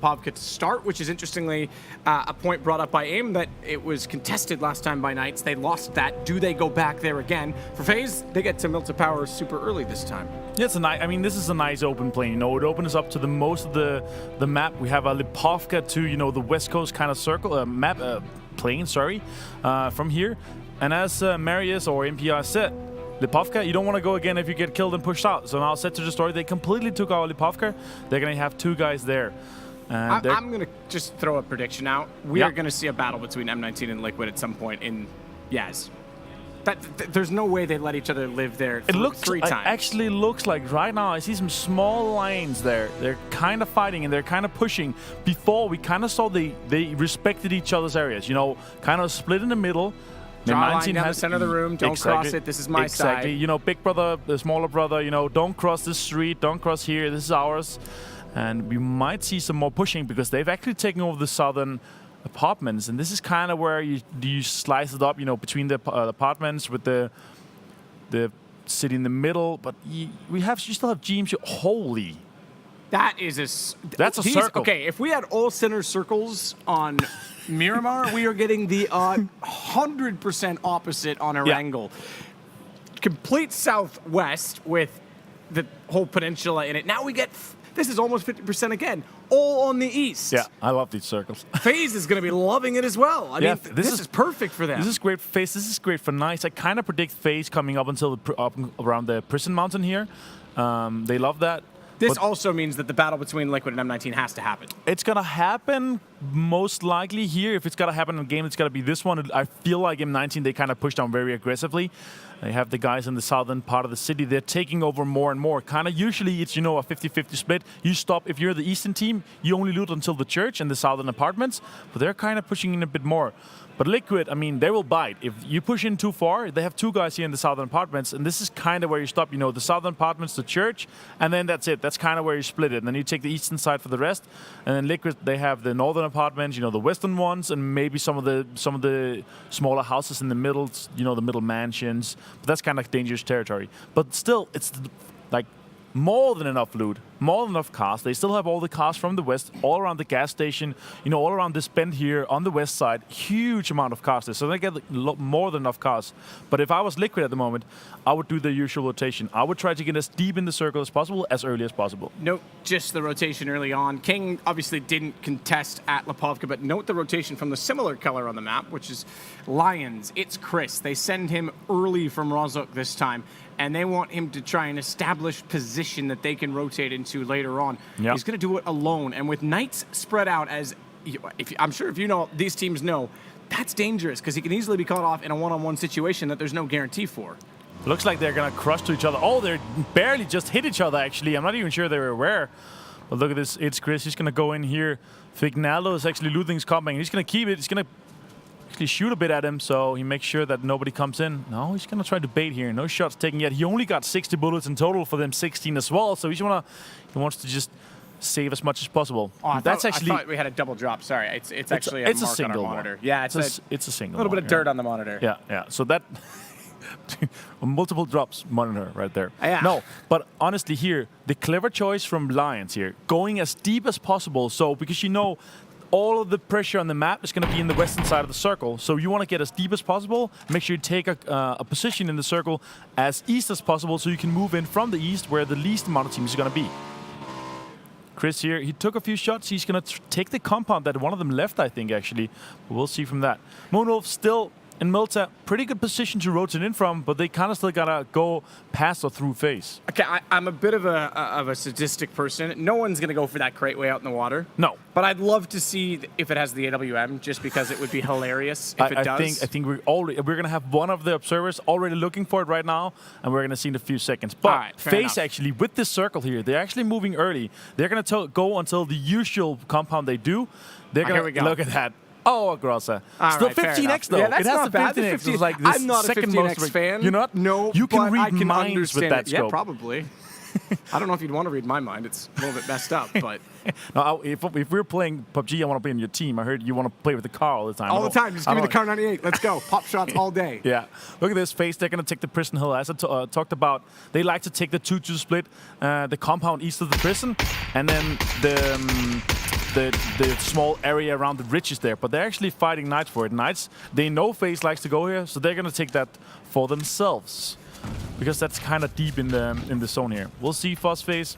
Lipovka to start, which is interestingly a point brought up by AIM that it was contested last time by Knights. They lost that. Do they go back there again? For FaZe, they get to Milta Power super early this time. Yeah, it's a nice. I mean, this is a nice open plane. You know, it opens up to the most of the map. We have a Lipovka to the West Coast kind of circle map plane. Sorry, from here. And as Marius or MPR said, Lipovka, you don't want to go again if you get killed and pushed out. So now SetToDestroy, they completely took our Lipovka. They're going to have 2 guys there. I'm going to just throw a prediction out. We are going to see a battle between M19 and Liquid at some point in Yaz. There's no way they let each other live there three times. It actually looks like right now I see some small lines there. They're kind of fighting and they're kind of pushing. Before, we kind of saw they respected each other's areas. You know, kind of split in the middle. Draw a line down the center of the room. Don't cross it. This is my side. You know, big brother, the smaller brother, don't cross this street. Don't cross here. This is ours. And we might see some more pushing because they've actually taken over the southern apartments. And this is kind of where you slice it up, between the apartments with the city in the middle. But you still have GMC. Holy. That's a circle. Okay, if we had all center circles on Miramar, we are getting the 100% opposite on Erangel. Complete southwest with the whole peninsula in it. Now we get, this is almost 50% again, all on the east. Yeah, I love these circles. FaZe is going to be loving it as well. I mean, this is perfect for them. This is great for FaZe. This is great for Knights. I kind of predict FaZe coming up until up around the Prison Mountain here. They love that. This also means that the battle between Liquid and M19 has to happen. It's going to happen most likely here. If it's going to happen in a game, it's going to be this one. I feel like M19, they kind of push down very aggressively. They have the guys in the southern part of the city. They're taking over more and more. Kind of usually it's, a 50-50 split. You stop, if you're the eastern team, you only loot until the church and the southern apartments. But they're kind of pushing in a bit more. But Liquid, I mean, they will bite. If you push in too far, they have 2 guys here in the southern apartments, and this is kind of where you stop. The southern apartments, the church, and then that's it. That's kind of where you split it. And then you take the eastern side for the rest. And then Liquid, they have the northern apartments, the western ones, and maybe some of the smaller houses in the middle, the middle mansions. But that's kind of dangerous territory. But still, it's like more than enough loot, more than enough cars. They still have all the cars from the west, all around the gas station, all around this bend here on the west side. Huge amount of cars there, so they get more than enough cars. But if I was Liquid at the moment, I would do the usual rotation. I would try to get as deep in the circle as possible, as early as possible. Note just the rotation early on. King obviously didn't contest at Lipovka, but note the rotation from the similar color on the map, which is Lions. It's Chris. They send him early from Rozhok this time, and they want him to try and establish position that they can rotate into later on. Yep. He's going to do it alone, and with Knights spread out, I'm sure if these teams know, that's dangerous because he can easily be caught off in a one-on-one situation that there's no guarantee for. Looks like they're going to crush to each other. Oh, they barely just hit each other, actually. I'm not even sure they were aware. But look at this. It's Chris. He's going to go in here. Fignaldo is actually looting his combat. He's going to keep it. He's going to actually shoot a bit at him, so he makes sure that nobody comes in. No, he's going to try to bait here. No shots taken yet. He only got 60 bullets in total for them, 16 as well. So he wants to just save as much as possible. Oh, I thought we had a double drop. Sorry, it's actually a mark single on our monitor. One. Yeah, it's a single. A little bit of dirt on the monitor. Yeah. So that multiple drops monitor right there. Yeah. No, but honestly here, the clever choice from Lions here, going as deep as possible. So because all of the pressure on the map is going to be in the western side of the circle. So you want to get as deep as possible. Make sure you take a position in the circle as east as possible so you can move in from the east where the least amount of teams is going to be. Chris here, he took a few shots. He's going to take the compound that one of them left, I think, actually. But we'll see from that. Moonwolf still in Milta, pretty good position to rotate in from, but they kind of still got to go past or through FaZe. Okay, I'm a bit of a sadistic person. No one's going to go for that crate way out in the water. No. But I'd love to see if it has the AWM, just because it would be hilarious if it does. I think we're going to have one of the observers already looking for it right now, and we're going to see in a few seconds. But FaZe actually, with this circle here, they're actually moving early. They're going to go until the usual compound they do. They're going to look at that. Oh, Grossa. Still 15x though. Yeah, that's it has not bad. 15x. It's like this I'm not a 15x fan. You're not? No, you can but read I can minds with that scope. Yeah, probably. I don't know if you'd want to read my mind. It's a little bit messed up, but... No, if we're playing PUBG, I want to be on your team. I heard you want to play with the car all the time. All the time. Just give me the car 98. Let's go. Pop shots all day. Yeah. Look at this FaZe. They're going to take the prison hill. As I talked about, they like to take the 2-2 split, the compound east of the prison, and then the small area around the ridges there, but they're actually fighting Knights for it. Knights, they know FaZe likes to go here, so they're going to take that for themselves. Because that's kind of deep in the zone here. We'll see FaZe.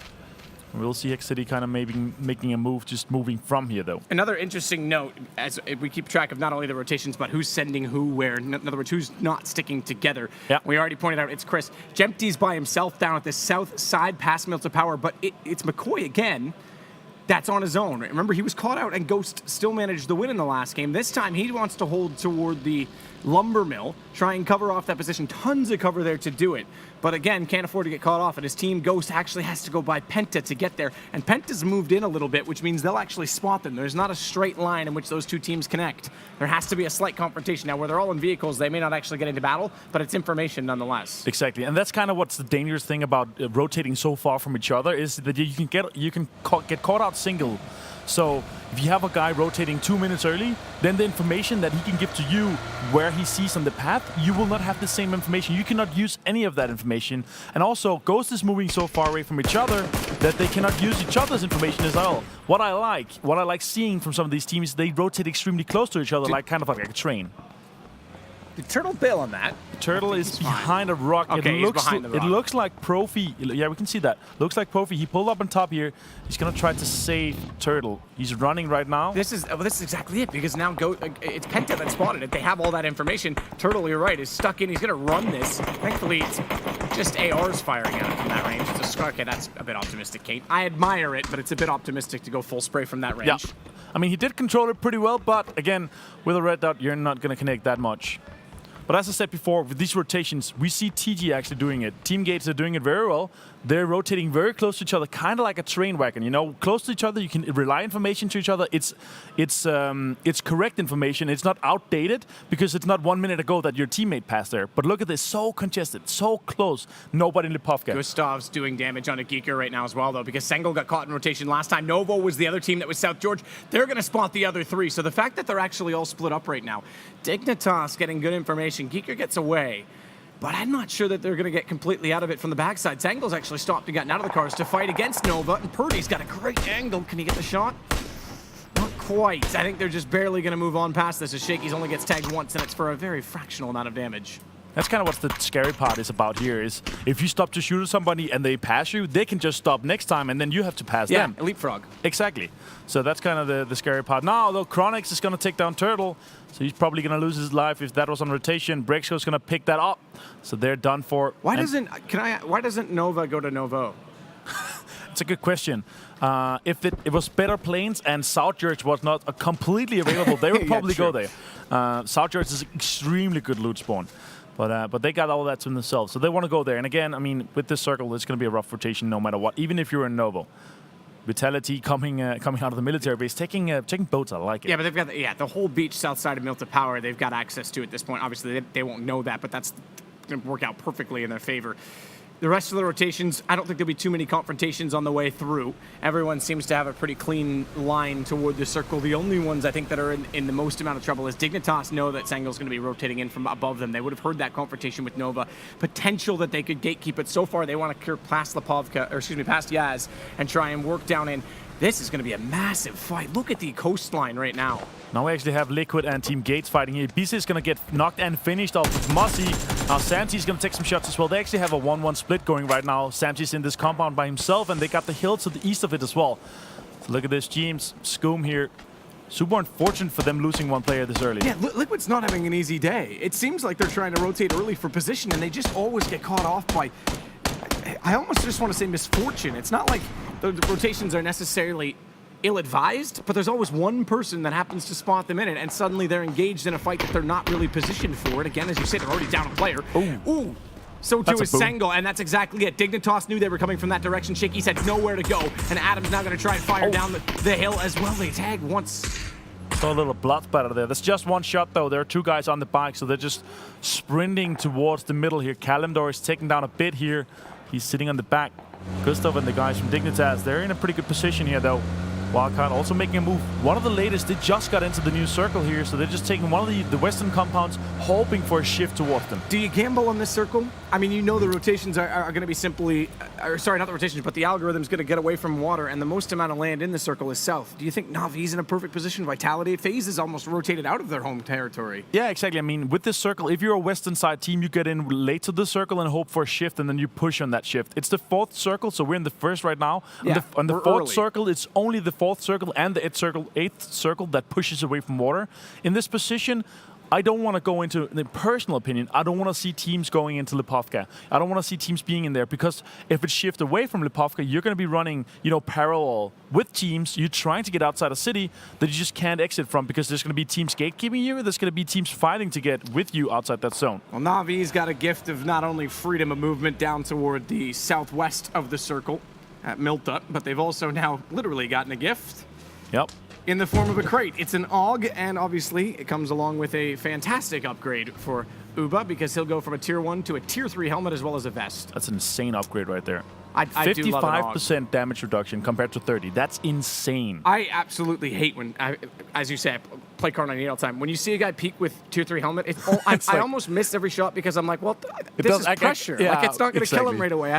We'll see Hex City kind of maybe making a move, just moving from here, though. Another interesting note, as we keep track of not only the rotations, but who's sending who where. In other words, who's not sticking together. Yeah. We already pointed out it's Chris. Jempty's by himself down at the south side past Mill to Power, but it's McCoy again. That's on his own. Remember, he was caught out, and Ghost still managed the win in the last game. This time, he wants to hold toward the lumber mill, try and cover off that position. Tons of cover there to do it. But again, can't afford to get caught off, and his team, Ghost, actually has to go by Penta to get there. And Penta's moved in a little bit, which means they'll actually spot them. There's not a straight line in which those two teams connect. There has to be a slight confrontation. Now, where they're all in vehicles, they may not actually get into battle, but it's information nonetheless. Exactly, and that's kind of what's the dangerous thing about rotating so far from each other, is that you can get caught out single. So if you have a guy rotating 2 minutes early, then the information that he can give to you where he sees on the path, you will not have the same information. You cannot use any of that information. And also, Ghost is moving so far away from each other that they cannot use each other's information as well. What I like seeing from some of these teams, they rotate extremely close to each other, like kind of like a train. Did Turtle bail on that? Turtle is behind a rock. Okay, he's behind the rock. It looks like Profi. Yeah, we can see that. Looks like Profi. He pulled up on top here. He's going to try to save Turtle. He's running right now. This is exactly it, because now it's Penta that spotted it. They have all that information. Turtle, you're right, is stuck in. He's going to run this. Thankfully, it's just ARs firing at him from that range. It's a Scar. Okay, that's a bit optimistic, Kate. I admire it, but it's a bit optimistic to go full spray from that range. Yeah. I mean, he did control it pretty well, but again, with a red dot, you're not going to connect that much. But as I said before, with these rotations, we see TG actually doing it. TeamGates are doing it very well. They're rotating very close to each other, kind of like a train wagon. You know, close to each other, you can relay information to each other. It's correct information. It's not outdated, because it's not 1 minute ago that your teammate passed there. But look at this, so congested, so close. Nobody in Lipovka. Gustav's doing damage on a Geeker right now as well, though, because Sengel got caught in rotation last time. Novo was the other team that was South George. They're going to spot the other three. So the fact that they're actually all split up right now, Dignitas getting good information. Geeker gets away. But I'm not sure that they're going to get completely out of it from the backside. Zangel's actually stopped and gotten out of the cars to fight against Nova, and Purdy's got a great angle. Can he get the shot? Not quite. I think they're just barely going to move on past this, as Shaky's only gets tagged once, and it's for a very fractional amount of damage. That's kind of what the scary part is about here, is if you stop to shoot at somebody and they pass you, they can just stop next time, and then you have to pass them. Yeah, leapfrog. Exactly. So that's kind of the scary part. Now, though, Chronix is going to take down Turtle, so he's probably going to lose his life if that was on rotation. Brexco's going to pick that up, so they're done for. Why doesn't Nova go to Novo? It's a good question. If it was better planes and South George was not completely available, they would probably go there. South George is an extremely good loot spawn. But they got all that to themselves, so they want to go there. And again, I mean, with this circle, it's going to be a rough rotation no matter what, even if you're in Novo. Vitality coming out of the military base, taking boats. I like it. Yeah, but they've got the whole beach south side of Milta Power. They've got access to at this point. Obviously, they won't know that, but that's going to work out perfectly in their favor. The rest of the rotations, I don't think there'll be too many confrontations on the way through. Everyone seems to have a pretty clean line toward the circle. The only ones I think that are in the most amount of trouble is Dignitas know that Sengel's going to be rotating in from above them. They would have heard that confrontation with Nova. Potential that they could gatekeep it. So far, they want to clear past Lipovka, or excuse me, past Yaz, and try and work down in. This is going to be a massive fight. Look at the coastline right now. Now we actually have Liquid and TeamGates fighting here. BC is going to get knocked and finished off with Mossy. Now Samti's going to take some shots as well. They actually have a 1-1 split going right now. Samti's in this compound by himself, and they got the hill to the east of it as well. So look at this, James. Scoom here. Super unfortunate for them losing one player this early. Yeah, Liquid's not having an easy day. It seems like they're trying to rotate early for position, and they just always get caught off by... I almost just want to say misfortune. It's not like the rotations are necessarily ill-advised, but there's always one person that happens to spot them in it, and suddenly they're engaged in a fight that they're not really positioned for. And again, as you said, they're already down a player. Ooh. So too is Sengel, and that's exactly it. Dignitas knew they were coming from that direction. Shaky said nowhere to go, and Adam's now going to try and fire down the hill as well. They tag once. Saw a little blood splatter there. That's just one shot, though. There are two guys on the bike, so they're just sprinting towards the middle here. Kalimdor is taken down a bit here. He's sitting on the back. Gustav and the guys from Dignitas, they're in a pretty good position here, though. Wildcard also making a move. One of the latest, they just got into the new circle here, so they're just taking one of the western compounds, hoping for a shift towards them. Do you gamble on this circle? I mean, you know the rotations are going to be simply, sorry, not the rotations, but the algorithm's going to get away from water, and the most amount of land in the circle is south. Do you think Navi's in a perfect position? Vitality? FaZe is almost rotated out of their home territory. Yeah, exactly. I mean, with this circle, if you're a western side team, you get in late to the circle and hope for a shift, and then you push on that shift. It's the 4th circle, so we're in the 1st right now. Yeah, on the 4th early. circle, it's only the 4th circle and the 8th circle that pushes away from water. In this position, I don't want to go into, in personal opinion, I don't want to see teams going into Lipovka. I don't want to see teams being in there, because if it shifts away from Lipovka, you're going to be running, parallel with teams. You're trying to get outside a city that you just can't exit from, because there's going to be teams gatekeeping you. There's going to be teams fighting to get with you outside that zone. Well, Navi's got a gift of not only freedom of movement down toward the southwest of the circle at Milta, but they've also now literally gotten a gift. Yep. In the form of a crate. It's an AUG, and obviously it comes along with a fantastic upgrade for Uba, because he'll go from a tier 1 to a tier 3 helmet as well as a vest. That's an insane upgrade right there. I do love an AUG. 55% damage reduction compared to 30. That's insane. I absolutely hate when, as you say, I play Car 98 all the time. When you see a guy peek with tier 3 helmet, I almost miss every shot, because I'm like, well, this is pressure. Yeah, like, it's not going to exactly. kill him right away.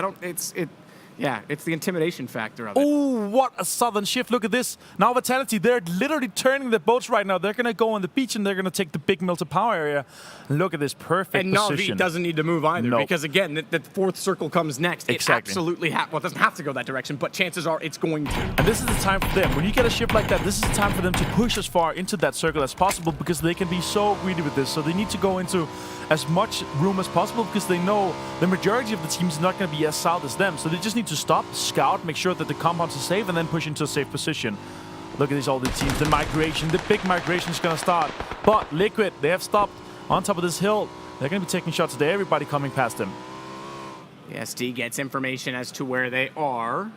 Yeah, it's the intimidation factor of it. Oh, what a southern shift. Look at this. Now Vitality, they're literally turning the boats right now. They're going to go on the beach, and they're going to take the big Milta power area. Look at this perfect and position. Navi doesn't need to move either, Nope. because again, the 4th circle comes next. Exactly. It absolutely well, it doesn't have to go that direction, but chances are it's going to. And this is the time for them. When you get a shift like that, this is the time for them to push as far into that circle as possible, because they can be so greedy with this. So they need to go into as much room as possible, because they know the majority of the teams is not going to be as south as them. So they just need to stop, scout, make sure that the compounds are safe, and then push into a safe position. Look at these, all the teams. The migration, the big migration is going to start. But Liquid, they have stopped on top of this hill. They're going to be taking shots at everybody coming past them. The SD gets information as to where they are.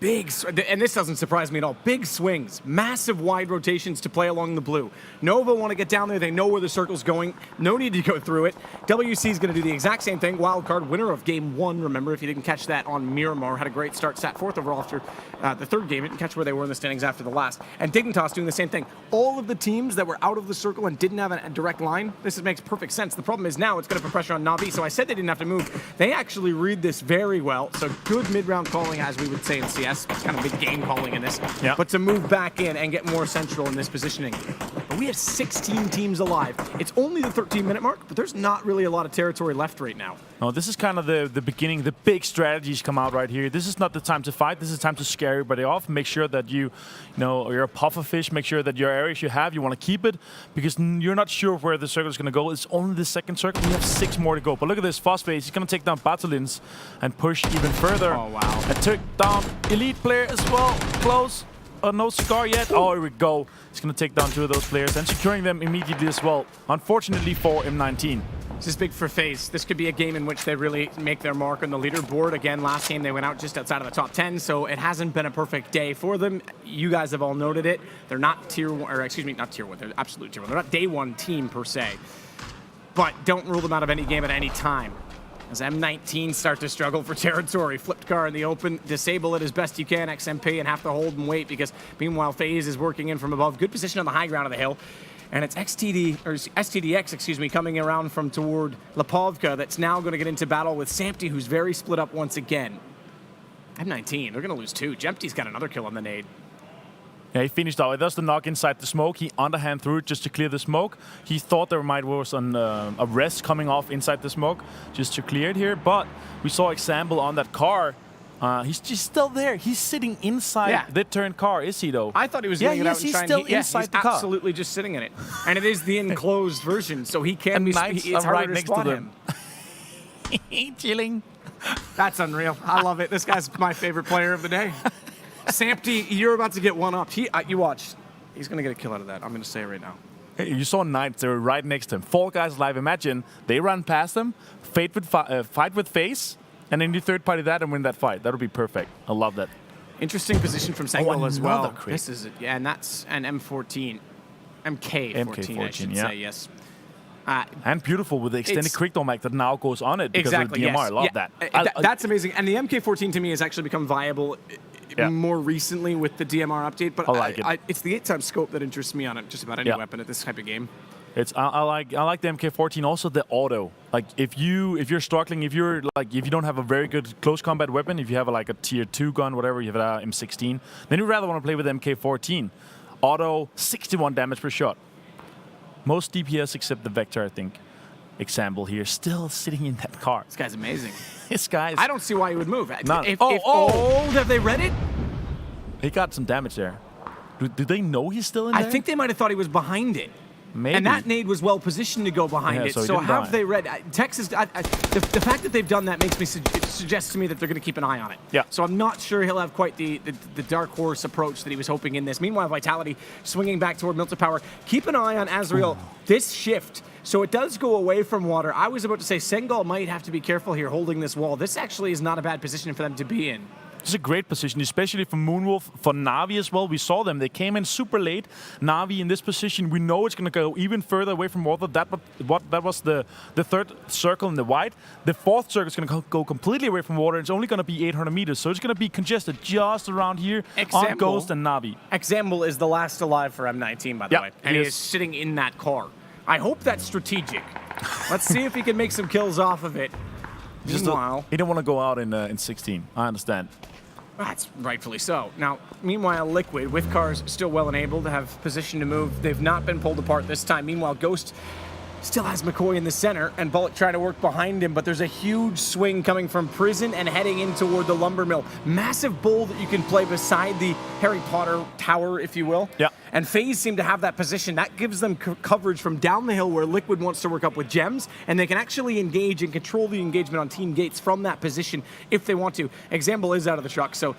And this doesn't surprise me at all, big swings, massive wide rotations to play along the blue. Nova want to get down there, they know where the circle's going, no need to go through it. WC is going to do the exact same thing, wildcard winner of game 1, remember, if you didn't catch that on Miramar, had a great start, sat 4th overall after the 3rd game, didn't catch where they were in the standings after the last. And Dignitas doing the same thing. All of the teams that were out of the circle and didn't have a direct line, this makes perfect sense. The problem is now it's going to put pressure on Navi, so I said they didn't have to move. They actually read this very well, so good mid-round calling, as we would say in CS. It's kind of mid-game calling in this. Yep. But to move back in and get more central in this positioning. But we have 16 teams alive. It's only the 13-minute mark, but there's not really a lot of territory left right now. No, this is kind of the beginning. The big strategies come out right here. This is not the time to fight. This is time to scare everybody off. Make sure that you're a pufferfish. Make sure that your areas you have, you want to keep it, because you're not sure where the circle is going to go. It's only the 2nd circle. We have 6 more to go. But look at this, Phosphate. He's going to take down Battalions and push even further. Oh, wow. And took down Elite player as well. Close. No scar yet. Oh, here we go. He's going to take down 2 of those players and securing them immediately as well. Unfortunately for M19. This is big for FaZe. This could be a game in which they really make their mark on the leaderboard. Again, last game they went out just outside of the top 10, so it hasn't been a perfect day for them. You guys have all noted it. They're not tier 1, or excuse me, not tier 1. They're absolute tier 1. They're not day 1 team per se. But don't rule them out of any game at any time. As M19 start to struggle for territory, flipped car in the open, disable it as best you can, XMP, and have to hold and wait, because meanwhile FaZe is working in from above. Good position on the high ground of the hill. And it's SetToDestroyX, excuse me, coming around from toward Lipovka that's now going to get into battle with Sampty, who's very split up once again. M19, they're going to lose 2. Jempty's got another kill on the nade. Yeah, he finished out. That's the knock inside the smoke. He underhand through it just to clear the smoke. He thought there might was a rest coming off inside the smoke just to clear it here. But we saw example on that car. He's just still there. He's sitting inside the turned car, is he, though? I thought he was going to get out and try and... He's still inside the car. Absolutely just sitting in it. And it is the enclosed version, so he can be... It's harder right to next spot to them. Chilling. That's unreal. I love it. This guy's my favorite player of the day. Sampty, you're about to get one up. You watch. He's going to get a kill out of that. I'm going to say it right now. Hey, you saw Knights. They were right next to him. 4 guys live. Imagine they run past him, fight with FaZe, and then you third party that and win that fight. That would be perfect. I love that. Interesting position from Sengel as well. Crit. This is and that's an M14. MK14, I should say, yes. And beautiful with the extended quick dome that now goes on it because exactly, of the DMR. I love that. That's amazing. And the MK14 to me has actually become viable more recently with the DMR update, but I like it. it's the 8x scope that interests me on it, just about any weapon at this type of game. I like the MK14. Also the auto. Like if you're struggling, if you don't have a very good close combat weapon, if you have like a tier 2 gun, whatever, you have an M16, then you rather want to play with MK14. Auto, 61 damage per shot. Most DPS except the Vector, I think. Example here, still sitting in that car. This guy's amazing. This guy's. I don't see why he would move. Oh, have they read it? He got some damage there. Do they know he's still in there? I think they might have thought he was behind it. Maybe. And that nade was well positioned to go behind it. So have they read? Texas, the fact that they've done that makes me suggests to me that they're going to keep an eye on it. Yeah. So I'm not sure he'll have quite the dark horse approach that he was hoping in this. Meanwhile, Vitality swinging back toward Milton Power. Keep an eye on Azrael. This shift. So it does go away from water. I was about to say Sengal might have to be careful here holding this wall. This actually is not a bad position for them to be in. It's a great position, especially for Moonwolf, for Na'Vi as well. We saw them. They came in super late. Na'Vi in this position, we know it's going to go even further away from water. That was the third circle in the white. The fourth circle is going to go completely away from water. It's only going to be 800 meters, so it's going to be congested just around here on Ghost and Na'Vi. Example is the last alive for M19, by the way. And he is sitting in that car. I hope that's strategic. Let's see if he can make some kills off of it. Meanwhile, he didn't want to go out in 16. I understand. That's rightfully so. Now, meanwhile, Liquid, with cars still well enabled to have position to move. They've not been pulled apart this time. Meanwhile, Ghost still has McCoy in the center, and Bullock trying to work behind him, but there's a huge swing coming from Prison and heading in toward the lumber mill. Massive bowl that you can play beside the Harry Potter tower, if you will. Yeah. And FaZe seem to have that position. That gives them coverage from down the hill where Liquid wants to work up with gems, and they can actually engage and control the engagement on TeamGates from that position if they want to. Example is out of the truck, so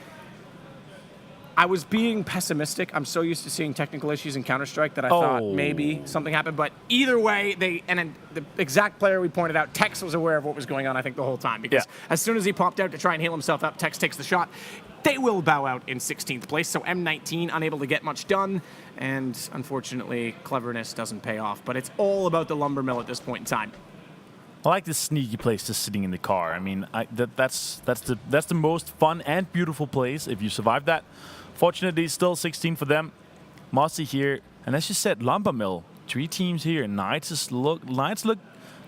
I was being pessimistic. I'm so used to seeing technical issues in Counter-Strike that I thought maybe something happened. But either way, the exact player we pointed out, Tex was aware of what was going on, I think, the whole time. Because as soon as he popped out to try and heal himself up, Tex takes the shot. They will bow out in 16th place. So M19 unable to get much done. And unfortunately, cleverness doesn't pay off. But it's all about the lumber mill at this point in time. I like this sneaky place, just sitting in the car. I mean, that's the most fun and beautiful place if you survive that. Fortunately, still 16 for them. Mossy here, and as you said, lumber mill. 3 teams here. Knights look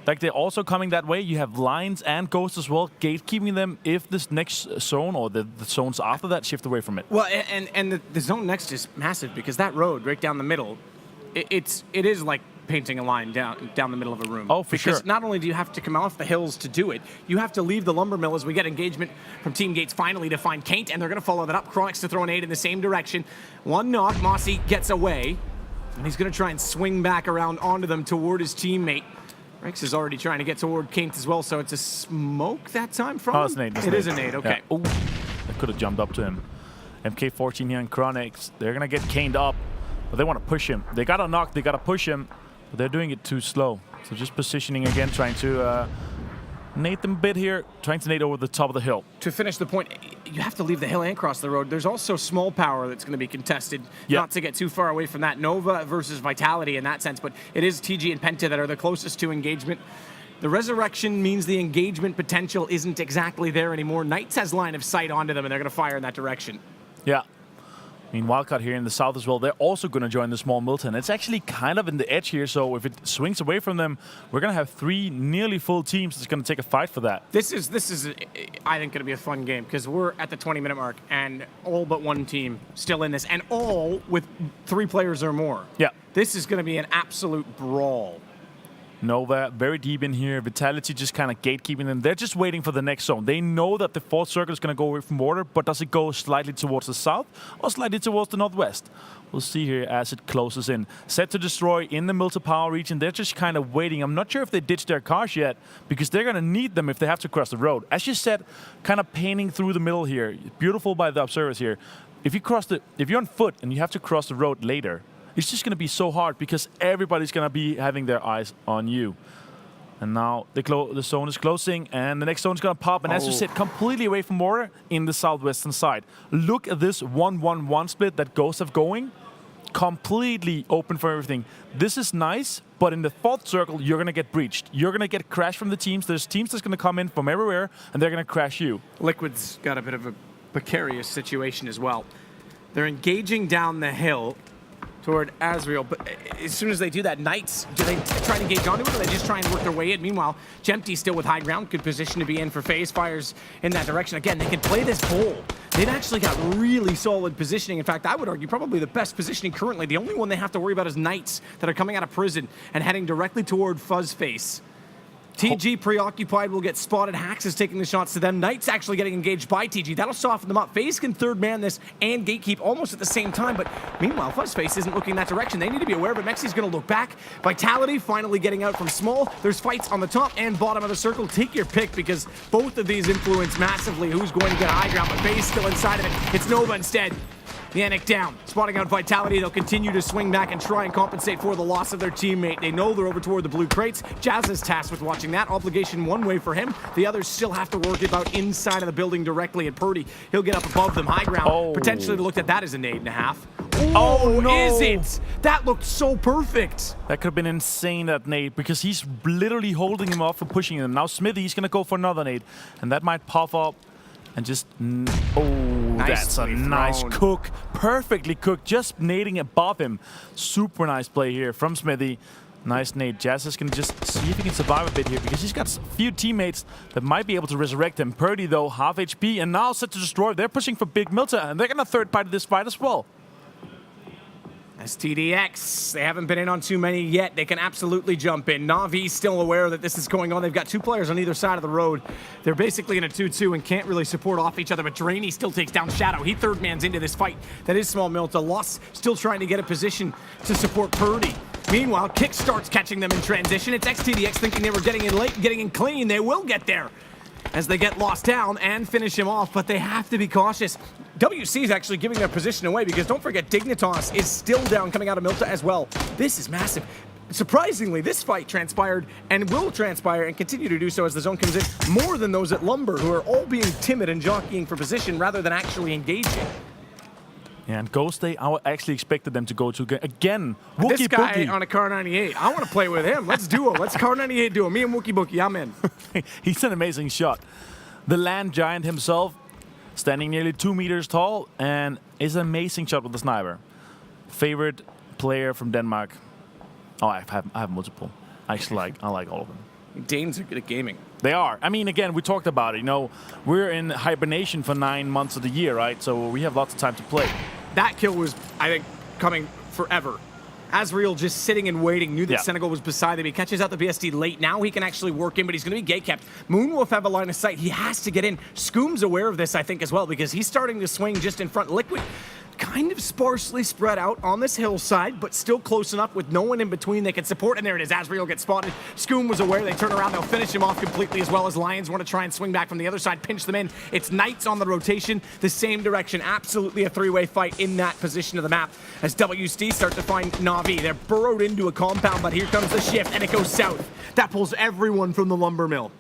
like they're also coming that way. You have Lions and Ghosts as well, gatekeeping them if this next zone or the zones after that shift away from it. Well, and the zone next is massive because that road right down the middle, it is like painting a line down the middle of a room. Oh, for sure. Because not only do you have to come off the hills to do it, you have to leave the lumber mill as we get engagement from TeamGates finally to find Kaint, and they're going to follow that up. Chronix to throw an 8 in the same direction. One knock, Mossy gets away, and he's going to try and swing back around onto them toward his teammate. Rex is already trying to get toward Kaint as well, so it's a smoke that time from him? It's an 8. It is an 8, okay. Yeah. I could have jumped up to him. MK14 here and Chronix, they're going to get Kaint up, but they want to push him. They got to knock, they got to push him. But they're doing it too slow. So just positioning again, trying to nade them a bit here, trying to nade over the top of the hill. To finish the point, you have to leave the hill and cross the road. There's also small power that's going to be contested, not to get too far away from that. Nova versus Vitality in that sense, but it is TG and Penta that are the closest to engagement. The resurrection means the engagement potential isn't exactly there anymore. Knights has line of sight onto them, and they're going to fire in that direction. Yeah. I mean, Wildcard here in the south as well, they're also going to join the small Milton. It's actually kind of in the edge here, so if it swings away from them, we're going to have 3 nearly full teams that's going to take a fight for that. This is I think, going to be a fun game, because we're at the 20-minute mark, and all but 1 team still in this, and all with 3 players or more. Yeah. This is going to be an absolute brawl. Nova very deep in here. Vitality just kind of gatekeeping them. They're just waiting for the next zone. They know that the 4th circle is going to go away from water, but does it go slightly towards the south or slightly towards the northwest? We'll see here as it closes in. SetToDestroy in the Milton Power region. They're just kind of waiting. I'm not sure if they ditched their cars yet because they're going to need them if they have to cross the road. As you said, kind of painting through the middle here. Beautiful by the observers here. If you're on foot and you have to cross the road later, it's just going to be so hard because everybody's going to be having their eyes on you. And now the zone is closing, and the next zone is going to pop. And as you said, completely away from water in the southwestern side. Look at this 1-1-1 split that Ghosts have going. Completely open for everything. This is nice, but in the 4th circle, you're going to get breached. You're going to get crashed from the teams. There's teams that's going to come in from everywhere, and they're going to crash you. Liquid's got a bit of a precarious situation as well. They're engaging down the hill toward Azriel, but as soon as they do that, Knights, do they try to engage onto it, or they just try and work their way in? Meanwhile, Jempty still with high ground, good position to be in for FaZe, fires in that direction. Again, they can play this bowl. They've actually got really solid positioning. In fact, I would argue probably the best positioning currently. The only one they have to worry about is Knights that are coming out of prison and heading directly toward Fuzzface. TG preoccupied, will get spotted. Hax is taking the shots to them. Knights actually getting engaged by TG. That'll soften them up. FaZe can third man this and gatekeep almost at the same time, but meanwhile, Fuzzface isn't looking that direction. They need to be aware of it. Mexi's going to look back. Vitality finally getting out from small. There's fights on the top and bottom of the circle. Take your pick, because both of these influence massively who's going to get high ground, but FaZe still inside of it. It's Nova instead. Yannick down, spotting out Vitality. They'll continue to swing back and try and compensate for the loss of their teammate. They know they're over toward the blue crates. Jazz is tasked with watching that. Obligation one way for him. The others still have to work about inside of the building directly. And Purdy, he'll get up above them. High ground. Potentially looked at that as a nade and a half. Oh, no. Is it? That looked so perfect. That could have been insane, that nade, because he's literally holding him off for pushing him. Now Smithy, he's going to go for another nade. And that might pop up. And just, that's a nice cook. Perfectly cooked, just nading above him. Super nice play here from Smithy. Nice nade. Jazz is going to just see if he can survive a bit here, because he's got a few teammates that might be able to resurrect him. Purdy, though, half HP, and now SetToDestroy. They're pushing for Big Milta, and they're going to third party this fight as well. SetToDestroyX, they haven't been in on too many yet. They can absolutely jump in. Na'Vi's still aware that this is going on. They've got two players on either side of the road. They're basically in a 2-2 and can't really support off each other, but Drainey still takes down Shadow. He third mans into this fight. That is Small Milta. Lost still trying to get a position to support Purdy. Meanwhile, Kick starts catching them in transition. It's SetToDestroyX thinking they were getting in late and getting in clean. They will get there as they get lost down and finish him off, but they have to be cautious. WC is actually giving their position away, because don't forget, Dignitas is still down coming out of Milta as well. This is massive. Surprisingly, this fight transpired and will transpire and continue to do so as the zone comes in more than those at Lumber, who are all being timid and jockeying for position rather than actually engaging. Yeah, and Ghost, I actually expected them to go to again. Wookie this guy Bookie on a Car 98. I want to play with him. Let's duo. Let's Car 98 duo. Me and Wookie Bookie. I'm in. He's an amazing shot. The land giant himself, standing nearly 2 meters tall, and is an amazing shot with the sniper. Favorite player from Denmark? Oh, I have multiple. I like all of them. Danes are good at gaming. They are. I mean, again, we talked about it. You know, we're in hibernation for 9 months of the year, right? So we have lots of time to play. That kill was, I think, coming forever. Azriel just sitting and waiting, knew that Senegal was beside him. He catches out the BSD late. Now he can actually work in, but he's going to be gate kept. Moonwolf have a line of sight. He has to get in. Scoom's aware of this, I think, as well, because he's starting to swing just in front. Liquid kind of sparsely spread out on this hillside, but still close enough with no one in between they can support. And there it is. Azriel gets spotted. Scoom was aware. They turn around. They'll finish him off completely, as well as Lions want to try and swing back from the other side, pinch them in. It's Knights on the rotation, the same direction. Absolutely a three-way fight in that position of the map as WC start to find Na'Vi. They're burrowed into a compound, but here comes the shift, and it goes south. That pulls everyone from the lumber mill.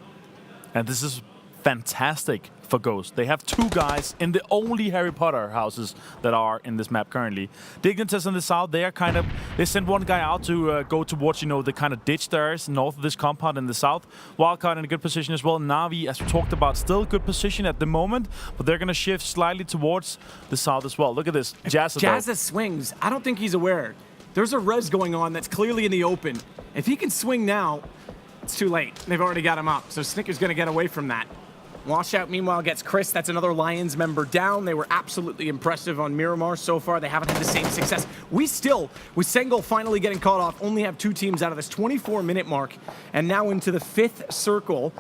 And this is fantastic for Ghost. They have two guys in the only Harry Potter houses that are in this map currently. Dignitas in the south, they sent one guy out to go towards, you know, the kind of ditch there is north of this compound in the south. Wildcard in a good position as well. Na'Vi, as we talked about, still good position at the moment, but they're going to shift slightly towards the south as well. Look at this. Jazza swings. I don't think he's aware. There's a res going on that's clearly in the open. If he can swing now, it's too late. They've already got him up, so Snicker's going to get away from that. Washout, meanwhile, gets Chris. That's another Lions member down. They were absolutely impressive on Miramar so far. They haven't had the same success. We still, with Sengel finally getting caught off, only have 2 teams out of this 24-minute mark, and now into the 5th circle.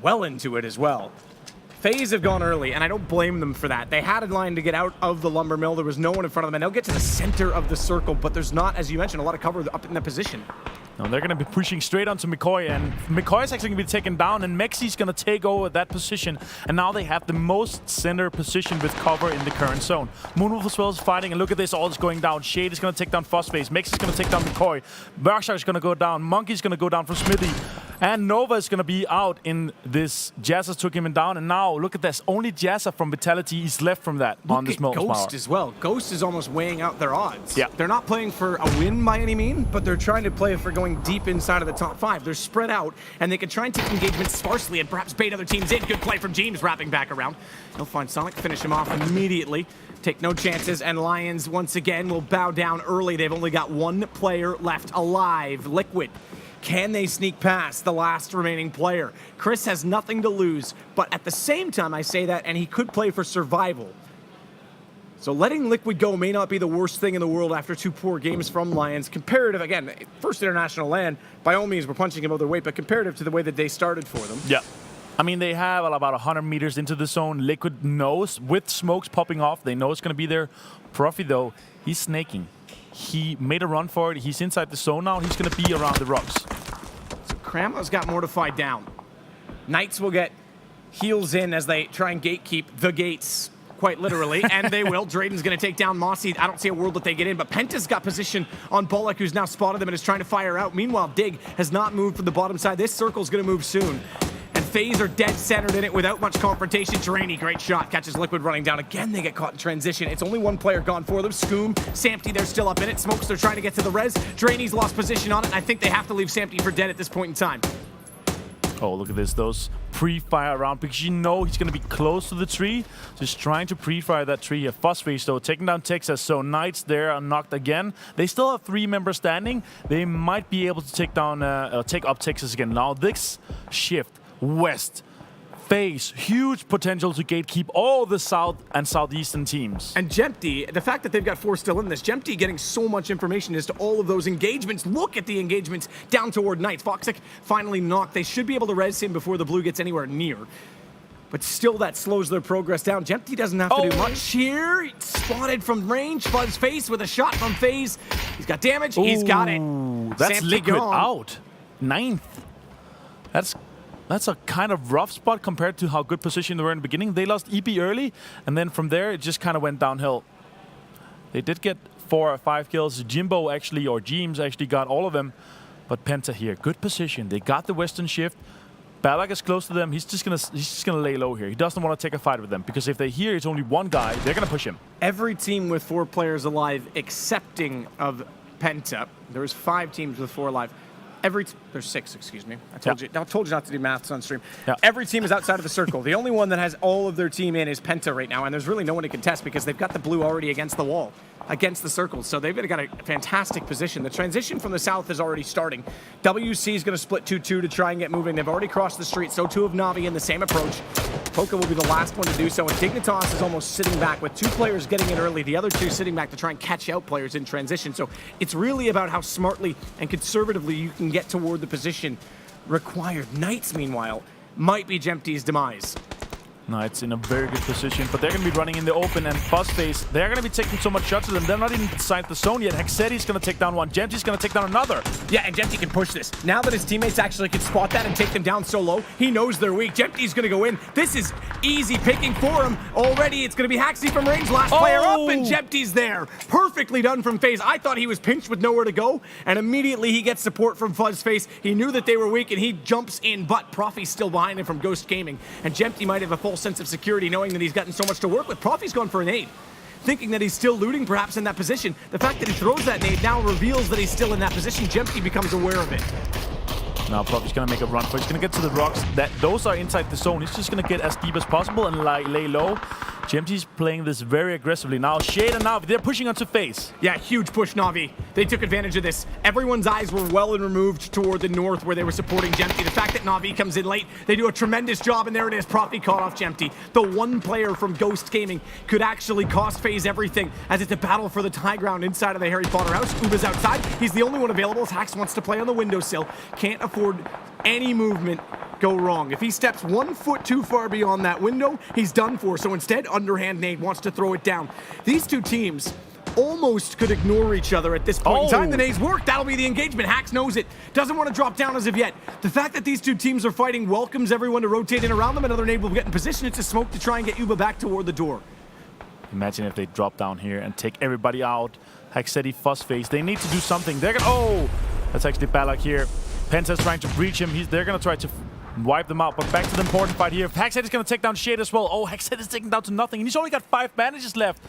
Well into it as well. FaZe have gone early, and I don't blame them for that. They had a line to get out of the lumber mill. There was no one in front of them, and they'll get to the center of the circle, but there's not, as you mentioned, a lot of cover up in that position. No, they're going to be pushing straight onto McCoy, and McCoy is actually going to be taken down, and Mexi's going to take over that position, and now they have the most center position with cover in the current zone. Moonwolf as well is fighting, and look at this, all is going down. Shade is going to take down Fuzzface. Mexi's going to take down McCoy. Berkshire is going to go down. Monkey's going to go down from Smithy. And Nova is going to be out in this. Jazza took him down, and now look at this. Only Jazza from Vitality is left from that on this Molten Power. Ghost as well. Ghost is almost weighing out their odds. Yeah. They're not playing for a win by any means, but they're trying to play for going deep inside of the top 5. They're spread out, and they can try and take engagements sparsely and perhaps bait other teams in. Good play from James, wrapping back around. He'll find Sonic, finish him off immediately. Take no chances, and Lions once again will bow down early. They've only got one player left alive. Liquid. Can they sneak past the last remaining player? Chris has nothing to lose, but at the same time, I say that, and he could play for survival. So letting Liquid go may not be the worst thing in the world after 2 poor games from Lions. Comparative, again, first international land, by all means, we're punching above their weight, but comparative to the way that they started for them. Yeah. I mean, they have about 100 meters into the zone. Liquid knows, with smokes popping off, they know it's going to be there. Profi, though, he's snaking. He made a run for it. He's inside the zone now. He's going to be around the rocks. So Krama's got mortified down. Knights will get heals in as they try and gatekeep the gates, quite literally, and they will. Drayden's going to take down Mossy. I don't see a world that they get in, but Penta's got position on Bullock, who's now spotted them and is trying to fire out. Meanwhile, Dig has not moved from the bottom side. This circle's going to move soon. And FaZe are dead centered in it without much confrontation. Drainy, great shot, catches Liquid running down. Again, they get caught in transition. It's only one player gone for them. Scoom, Sampty, they're still up in it. Smokes, they're trying to get to the res. Drainy's lost position on it, and I think they have to leave Sampty for dead at this point in time. Oh, look at this. Those pre-fire around because you know he's going to be close to the tree. Just trying to pre-fire that tree. Phosphase, though, taking down Texas. So Knights there are knocked again. They still have 3 members standing. They might be able to take down, take up Texas again. Now this shift west. FaZe, huge potential to gatekeep all the south and southeastern teams. And Jempty, the fact that they've got 4 still in this, Jempty getting so much information as to all of those engagements. Look at the engagements down toward Knights. Foxic finally knocked. They should be able to res him before the blue gets anywhere near. But still, that slows their progress down. Jempty doesn't have to do much here. Spotted from range. Fuzz face with a shot from FaZe. He's got damage. He's got it. That's Sampty Liquid gone. out. 9th. That's a kind of rough spot compared to how good position they were in the beginning. They lost EP early, and then from there, it just kind of went downhill. They did get 4 or 5 kills. Jimbo actually, or James actually got all of them. But Penta here, good position. They got the western shift. Balak is close to them. He's just gonna lay low here. He doesn't want to take a fight with them because if they hear it's only one guy, they're gonna push him. Every team with 4 players alive, excepting of Penta. There's 5 teams with 4 alive. There's 6, excuse me. I told you not to do maths on stream. Yeah. Every team is outside of the circle. The only one that has all of their team in is Penta right now, and there's really no one to contest because they've got the blue already against the wall, against the circle. So they've got a fantastic position. The transition from the south is already starting. WC is going to split 2-2 to try and get moving. They've already crossed the street, so too have Navi in the same approach. Poca will be the last one to do so, and Dignitas is almost sitting back with 2 players getting in early, the other 2 sitting back to try and catch out players in transition. So it's really about how smartly and conservatively you can get toward the position required. Knights, meanwhile, might be Jempty's demise. Knights in a very good position, but they're going to be running in the open, and Fuzzface, they're going to be taking so much shots at them. They're not even inside the zone yet. Hexeti's going to take down one. Jempty's going to take down another. Yeah, and Jempty can push this. Now that his teammates actually can spot that and take them down so low, he knows they're weak. Jempty's going to go in. This is easy picking for him. Already, it's going to be Haxi from range. Last player up, and Jempty's there. Perfectly done from FaZe. I thought he was pinched with nowhere to go, and immediately he gets support from Fuzzface. He knew that they were weak, and he jumps in, but Profi's still behind him from Ghost Gaming, and Jempty might have a full sense of security knowing that he's gotten so much to work with. Profi's gone for a nade, thinking that he's still looting perhaps in that position. The fact that he throws that nade now reveals that he's still in that position. Jempty becomes aware of it. Now Profi's going to make a run for it. He's going to get to the rocks. Those are inside the zone. He's just going to get as deep as possible and lay low. Jempty's playing this very aggressively. Now Shade and Navi, they're pushing onto FaZe. Yeah, huge push, Navi. They took advantage of this. Everyone's eyes were well and removed toward the north where they were supporting Jempty. The fact that Navi comes in late, they do a tremendous job, and there it is. Profi caught off Jempty. The one player from Ghost Gaming could actually cost FaZe everything, as it's a battle for the high ground inside of the Harry Potter house. Uba's outside. He's the only one available as Hax wants to play on the windowsill. Can't afford any movement go wrong. If he steps 1 foot too far beyond that window, he's done for. So instead, underhand nade wants to throw it down. These 2 teams almost could ignore each other at this point in time. The nades work. That'll be the engagement. Hax knows it. Doesn't want to drop down as of yet. The fact that these 2 teams are fighting welcomes everyone to rotate in around them. Another nade will get in position. It's a smoke to try and get Uba back toward the door. Imagine if they drop down here and take everybody out. Hexeti, Fuzzface, they need to do something. They're gonna, that's actually Balak here. Penta's trying to breach him. They're going to try to wipe them out. But back to the important fight here. Hexhead is going to take down Shade as well. Oh, Hexhead is taken down to nothing. And he's only got 5 bandages left.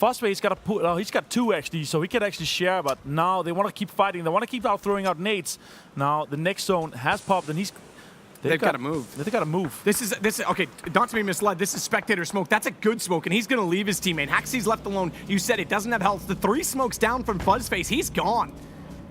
Fuzzface got to put. He's got 2 actually, so he can actually share. But now they want to keep fighting. They want to keep throwing out nades. Now the next zone has popped, and they've got to move. They've got to move. This is okay. Not to be misled. This is spectator smoke. That's a good smoke, and he's going to leave his teammate. Haxie's left alone. You said it doesn't have health. The 3 smokes down from Fuzzface. He's gone.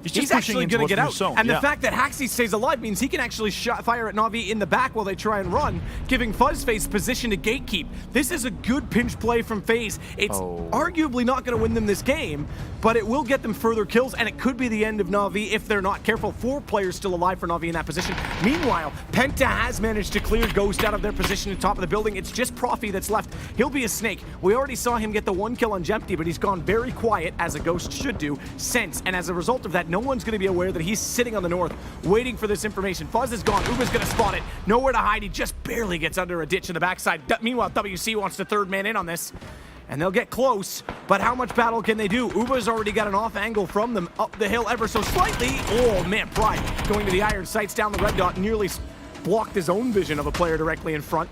He's actually going to get out. And the fact that Haxie stays alive means he can actually fire at Na'Vi in the back while they try and run, giving Fuzzface position to gatekeep. This is a good pinch play from FaZe. It's arguably not going to win them this game, but it will get them further kills, and it could be the end of Na'Vi if they're not careful. 4 players still alive for Na'Vi in that position. Meanwhile, Penta has managed to clear Ghost out of their position at the top of the building. It's just Profi that's left. He'll be a snake. We already saw him get the 1 kill on Jempty, but he's gone very quiet, as a Ghost should do, since. And as a result of that, no one's going to be aware that he's sitting on the north, waiting for this information. Fuzz is gone. Uba's going to spot it. Nowhere to hide. He just barely gets under a ditch in the backside. Meanwhile, WC wants the 3rd man in on this, and they'll get close, but how much battle can they do? Uba's already got an off angle from them up the hill ever so slightly. Oh, man, Pride going to the iron sights down the red dot, nearly blocked his own vision of a player directly in front.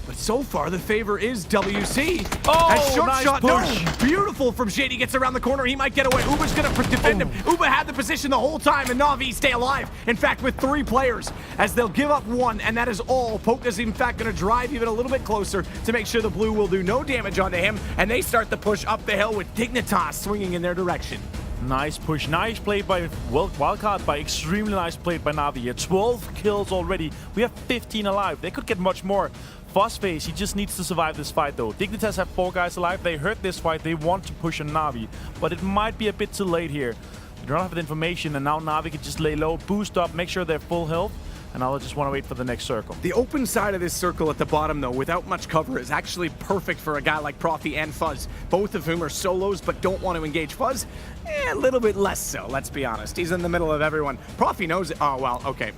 But so far, the favor is WC. Oh, nice shot. push. No, beautiful from Shady. Gets around the corner. He might get away. Uba's going to defend him. Uba had the position the whole time, and Na'Vi stay alive. In fact, with 3 players, as they'll give up 1, and that is all. Poke is, in fact, going to drive even a little bit closer to make sure the blue will do no damage onto him, and they start the push up the hill with Dignitas swinging in their direction. Nice push. Nice play by Wildcard, by extremely nice play by Na'Vi. 12 kills already. We have 15 alive. They could get much more. Fuzzface, he just needs to survive this fight though. Dignitas have 4 guys alive. They heard this fight. They want to push on Na'Vi, but it might be a bit too late here. They don't have the information, and now Na'Vi can just lay low, boost up, make sure they're full health, and I'll just want to wait for the next circle. The open side of this circle at the bottom, though, without much cover, is actually perfect for a guy like Profi and Fuzz, both of whom are solos but don't want to engage. Fuzz, a little bit less so, let's be honest. He's in the middle of everyone. Profi knows it. Oh, well, okay.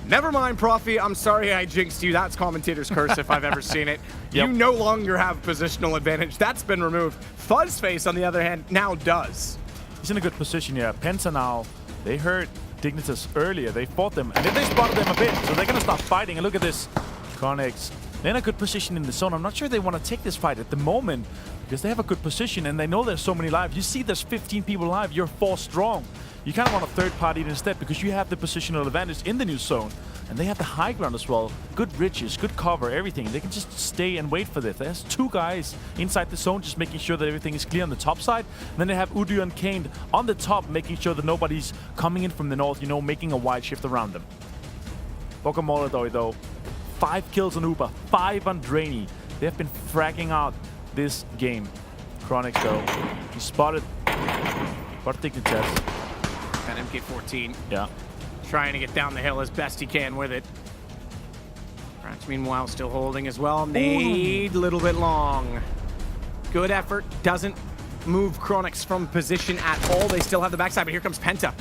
Never mind, Profi. I'm sorry I jinxed you. That's commentator's curse if I've ever seen it. Yep. You no longer have positional advantage. That's been removed. Fuzzface, on the other hand, now does. He's in a good position here. Penta now, they heard Dignitas earlier. They fought them, and then they spotted them a bit, so they're going to start fighting. And look at this. Connex, they're in a good position in the zone. I'm not sure they want to take this fight at the moment, because they have a good position, and they know there's so many live. You see there's 15 people live. You're 4 strong. You kind of want a 3rd party instead, because you have the positional advantage in the new zone. And they have the high ground as well. Good ridges, good cover, everything. They can just stay and wait for this. There's 2 guys inside the zone just making sure that everything is clear on the top side. And then they have Udu and Kane on the top, making sure that nobody's coming in from the north, you know, making a wide shift around them. Bokamoladoy though, 5 kills on Uba, 5 on Drainy. They have been fragging out this game. Chronix though, he spotted Dignitas. Got MK14. Yeah. Trying to get down the hill as best he can with it. Rats, meanwhile, still holding as well. Nade, a little bit long. Good effort. Doesn't move Chronix from position at all. They still have the backside, but here comes Penta.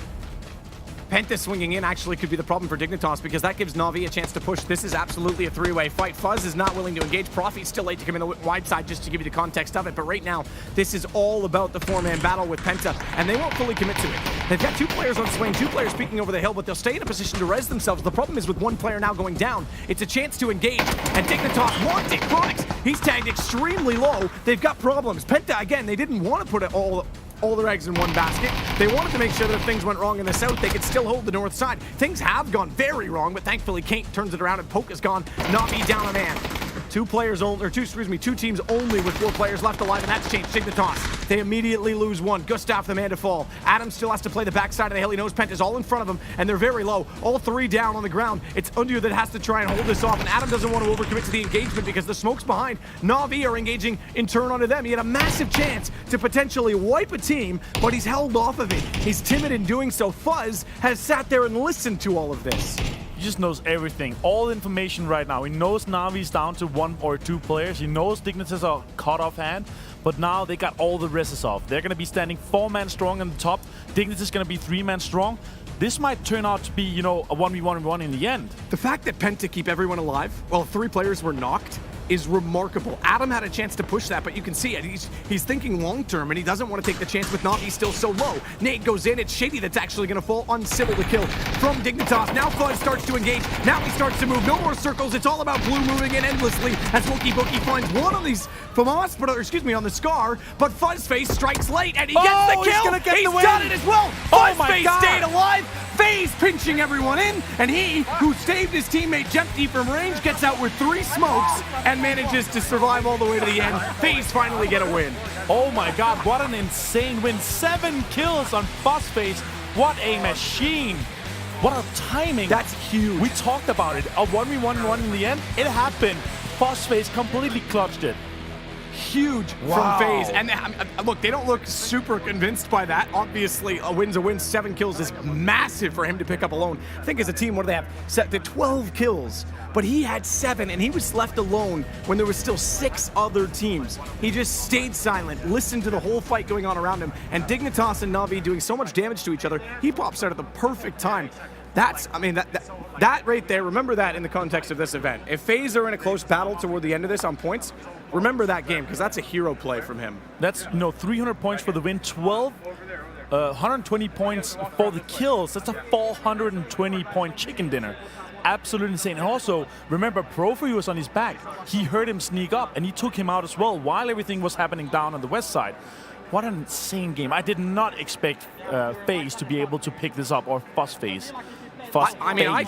Penta swinging in actually could be the problem for Dignitas, because that gives Na'Vi a chance to push. This is absolutely a 3-way fight. Fuzz is not willing to engage. Profi's still late to come in the wide side, just to give you the context of it. But right now, this is all about the 4-man battle with Penta, and they won't fully commit to it. They've got 2 players on swing, 2 players peeking over the hill, but they'll stay in a position to res themselves. The problem is with 1 player now going down, it's a chance to engage, and Dignitas wants it. Chronix, he's tagged extremely low. They've got problems. Penta, again, they didn't want to put it all their eggs in one basket. They wanted to make sure that if things went wrong in the south, they could still hold the north side. Things have gone very wrong, but thankfully Kate turns it around and Poke is gone. Na'Vi down a man. 2 teams only with 4 players left alive, and that's changed. Dignitas, they immediately lose 1. Gustav, the man to fall. Adam still has to play the backside of the hill. He knows Penta's all in front of him, and they're very low. All 3 down on the ground. It's Undu that has to try and hold this off, and Adam doesn't want to overcommit to the engagement because the smoke's behind. Na'Vi are engaging in turn onto them. He had a massive chance to potentially wipe a team, but he's held off of it. He's timid in doing so. Fuzz has sat there and listened to all of this. He just knows everything, all information right now. He knows Navi's down to 1 or 2 players. He knows Dignitas are caught off hand, but now they got all the reses off. They're going to be standing 4-man strong on the top. Dignitas is going to be 3-man strong. This might turn out to be, you know, a 1v1 in the end. The fact that Penta keep everyone alive while 3 players were knocked is remarkable. Adam had a chance to push that, but you can see it. He's thinking long-term, and he doesn't want to take the chance with Na'Vi still so low. Nate goes in. It's Shady that's actually going to fall on Sybil to kill from Dignitas. Now Fuzz starts to engage. Now he starts to move. No more circles. It's all about Blue moving in endlessly as Wookie Bookie finds one of these from us, but excuse me, on the Scar, but Fuzzface strikes late, and he gets the kill! He's gonna get the win. Done it as well! Oh my Fuzzface God. stayed alive! FaZe pinching everyone in, and he, who saved his teammate Jempty from range, gets out with 3 smokes and manages to survive all the way to the end. FaZe finally get a win. Oh my God, what an insane win. 7 kills on Fuzzface. What a machine. What a timing. That's huge. We talked about it. A 1v1 in the end. It happened. Fuzzface completely clutched it. Huge from FaZe. And look, they don't look super convinced by that. Obviously, a win's a win. 7 kills is massive for him to pick up alone. I think as a team, what do they have? Set to 12 kills. But he had 7, and he was left alone when there was still 6 other teams. He just stayed silent, listened to the whole fight going on around him, and Dignitas and Na'Vi doing so much damage to each other, he pops out at the perfect time. That's, I mean, that right there, remember that in the context of this event. If FaZe are in a close battle toward the end of this on points, remember that game, because that's a hero play from him. That's 300 points for the win, 120 points for the kills. That's a 420-point chicken dinner. Absolutely insane. And also, remember, Profi was on his back. He heard him sneak up, and he took him out as well while everything was happening down on the west side. What an insane game. I did not expect FaZe to be able to pick this up, or Fuzzface. I mean, I